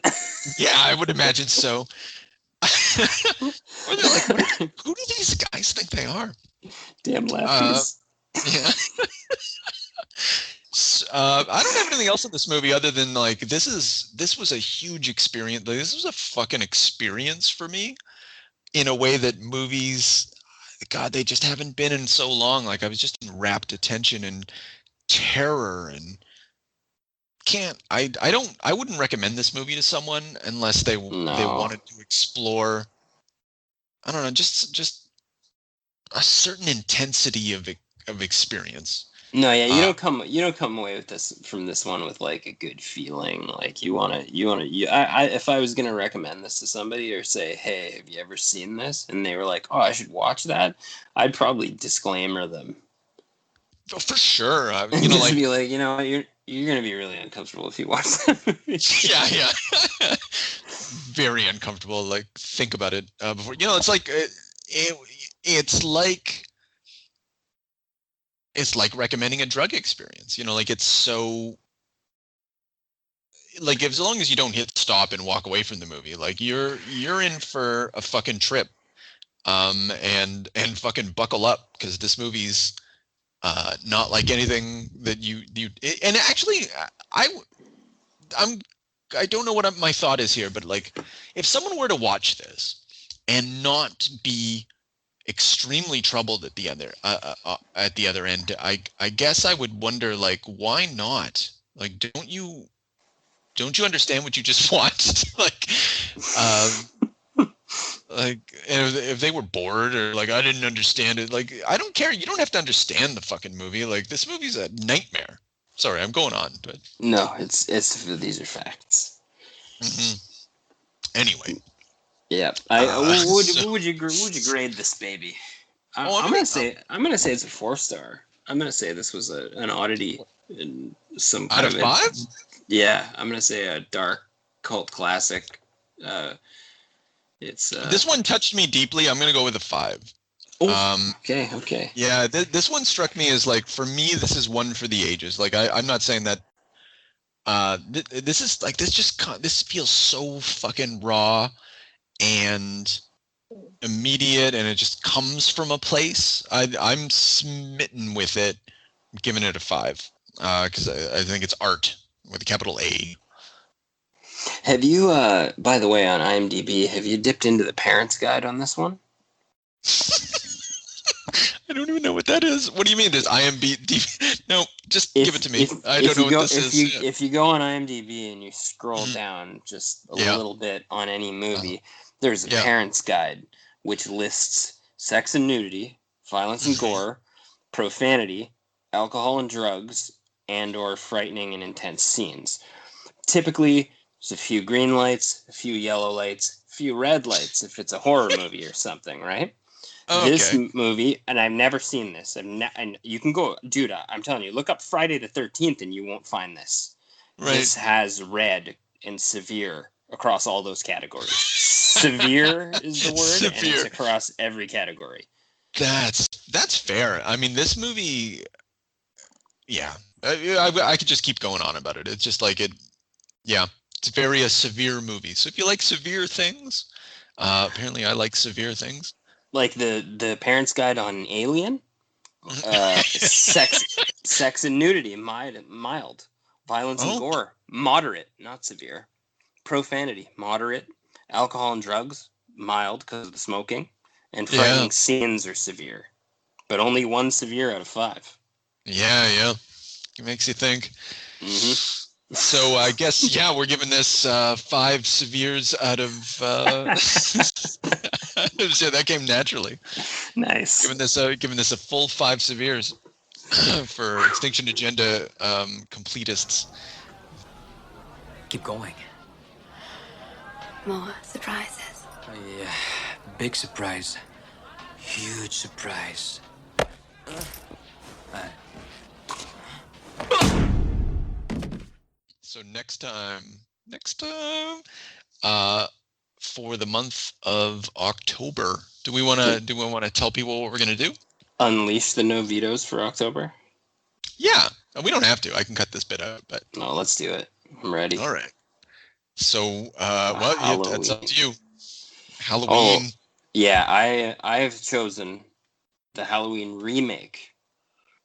Yeah, I would imagine so. Or they're like, who do these guys think they are? Damn lefties. Yeah. I don't have anything else in this movie other than like this was a huge experience. Like, this was a fucking experience for me in a way that movies, God, they just haven't been in so long. Like I was just in rapt attention and terror and I wouldn't recommend this movie to someone unless they wanted to explore, I don't know, just a certain intensity of experience. No, yeah, you don't come away with from this one with like a good feeling. Like if I was gonna recommend this to somebody or say, hey, have you ever seen this? And they were like, oh, I should watch that. I'd probably disclaimer them. Oh, for sure. Just be like, you're gonna be really uncomfortable if you watch that movie. Yeah. Very uncomfortable. Like, think about it before. It's like it's like recommending a drug experience. Like it's so. Like as long as you don't hit stop and walk away from the movie, like you're in for a fucking trip, and fucking buckle up because this movie's. Not like anything that you and actually I don't know what my thought is here, but like if someone were to watch this and not be extremely troubled at the other end, I guess I would wonder like why not? Like don't you understand what you just watched? Like if they were bored or like I didn't understand it, like I don't care. You don't have to understand the fucking movie. Like this movie's a nightmare. Sorry, I'm going on, but no, it's these are facts. Mm-hmm. Anyway, yeah. What would you grade this baby? I'm gonna say it's a 4-star. I'm gonna say this was an oddity in some kind out of 5. Yeah, I'm gonna say a dark cult classic. It's this one touched me deeply. I'm gonna go with a 5. Oh, okay. Yeah, this one struck me as like for me, this is one for the ages. Like I'm not saying that. This is like this feels so fucking raw and immediate, and it just comes from a place. I'm smitten with it. I'm giving it a 5 because I think it's art with a capital A. Have you, by the way, on IMDb, have you dipped into the parents' guide on this one? I don't even know what that is. What do you mean? There's IMDb? No, just give it to me. I don't know what this is. If you go on IMDb and you scroll down just a little bit on any movie, there's a parent's guide which lists sex and nudity, violence and gore, profanity, alcohol and drugs, and or frightening and intense scenes. Typically, there's a few green lights, a few yellow lights, a few red lights if it's a horror movie or something, right? Okay. This movie, and I've never seen this, and you can go, dude, I'm telling you, look up Friday the 13th and you won't find this. Right. This has red and severe across all those categories. Severe is the word, and it's across every category. That's fair. I mean, this movie, yeah, I could just keep going on about it. It's just like it, yeah, it's very a severe movie. So if you like severe things, apparently I like severe things. Like the parent's guide on Alien, sex and nudity, mild, violence and gore, moderate, not severe, profanity, moderate, alcohol and drugs, mild because of the smoking, and frightening scenes are severe, but only one severe out of 5. Yeah, it makes you think. Mm-hmm. So I guess we're giving this 5 severes out of. So that came naturally. Nice. Giving this a full 5 severes for Extinction Agenda completists. Keep going. More surprises. Oh yeah, big surprise, huge surprise. So next time, for the month of October, do we want to tell people what we're gonna do? Unleash the no vetoes for October. Yeah, we don't have to. I can cut this bit out, but no, let's do it. I'm ready. All right. So, that's up to you. Halloween. Oh, yeah, I have chosen the Halloween remake,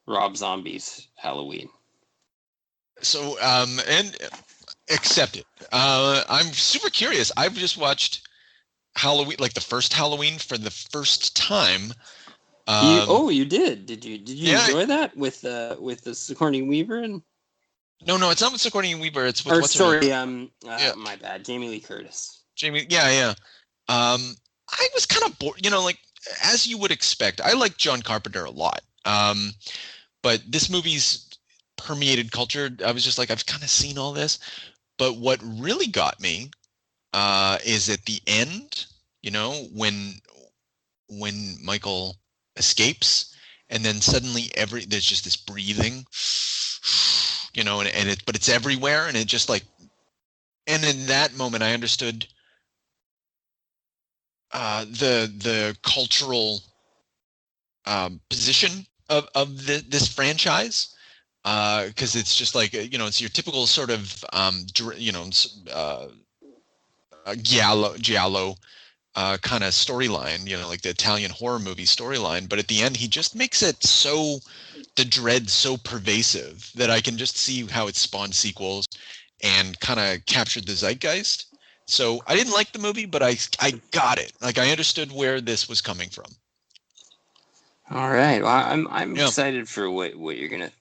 Rob Zombie's Halloween. So, and accept it. I'm super curious. I've just watched Halloween, like the first Halloween, for the first time. You did? Did you enjoy that with the Sigourney Weaver and? No, it's not with Sigourney Weaver. It's with my bad, Jamie Lee Curtis. Yeah. I was kind of bored, like as you would expect. I like John Carpenter a lot, but this movie's permeated culture. I was just like, I've kind of seen all this, but what really got me is at the end, when Michael escapes, and then suddenly there's just this breathing. But it's everywhere, and it just like, and in that moment I understood the cultural position of this franchise, because it's just like, it's your typical sort of giallo kind of storyline, like the Italian horror movie storyline. But at the end, he just makes it the dread so pervasive that I can just see how it spawned sequels and kind of captured the zeitgeist. So I didn't like the movie, but I got it. Like, I understood where this was coming from. All right. Well, I'm excited for what you're gonna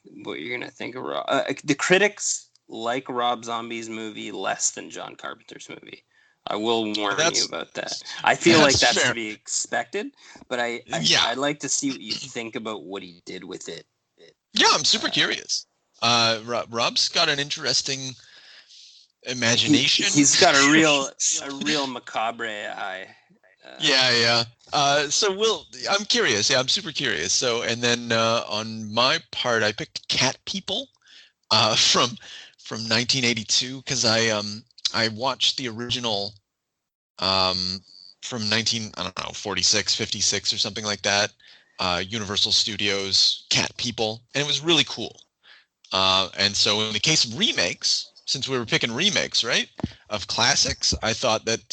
think of Rob. The critics like Rob Zombie's movie less than John Carpenter's movie. I will warn you about that. I feel like that's fair to be expected, but I'd like to see what you think about what he did with it. Yeah, I'm super curious. Rob's got an interesting imagination. He's got a real macabre eye. So I'm curious. Yeah, I'm super curious. So, and then on my part, I picked Cat People from 1982 because I watched the original from 46, 56 or something like that. Universal Studios Cat People, and it was really cool. And so in the case of remakes, since we were picking remakes, right, of classics, I thought that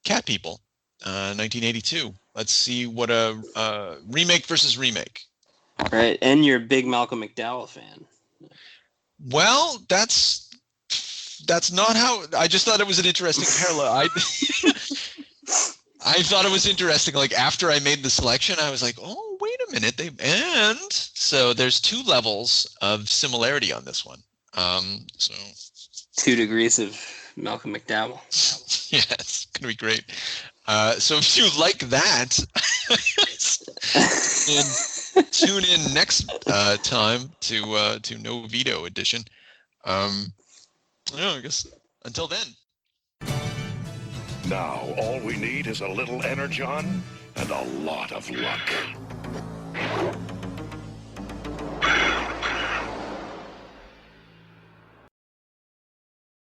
Cat People, 1982. Let's see what a remake versus remake. Right, and you're a big Malcolm McDowell fan. Well, that's not how. I just thought it was an interesting parallel. I thought it was interesting. Like, after I made the selection, I was like, oh, wait a a minute. So there's 2 levels of similarity on this one. So 2 degrees of Malcolm McDowell. yeah, it's gonna be great. So if you like that, then tune in next time to No Veto edition. I guess until then. Now, all we need is a little energon and a lot of luck.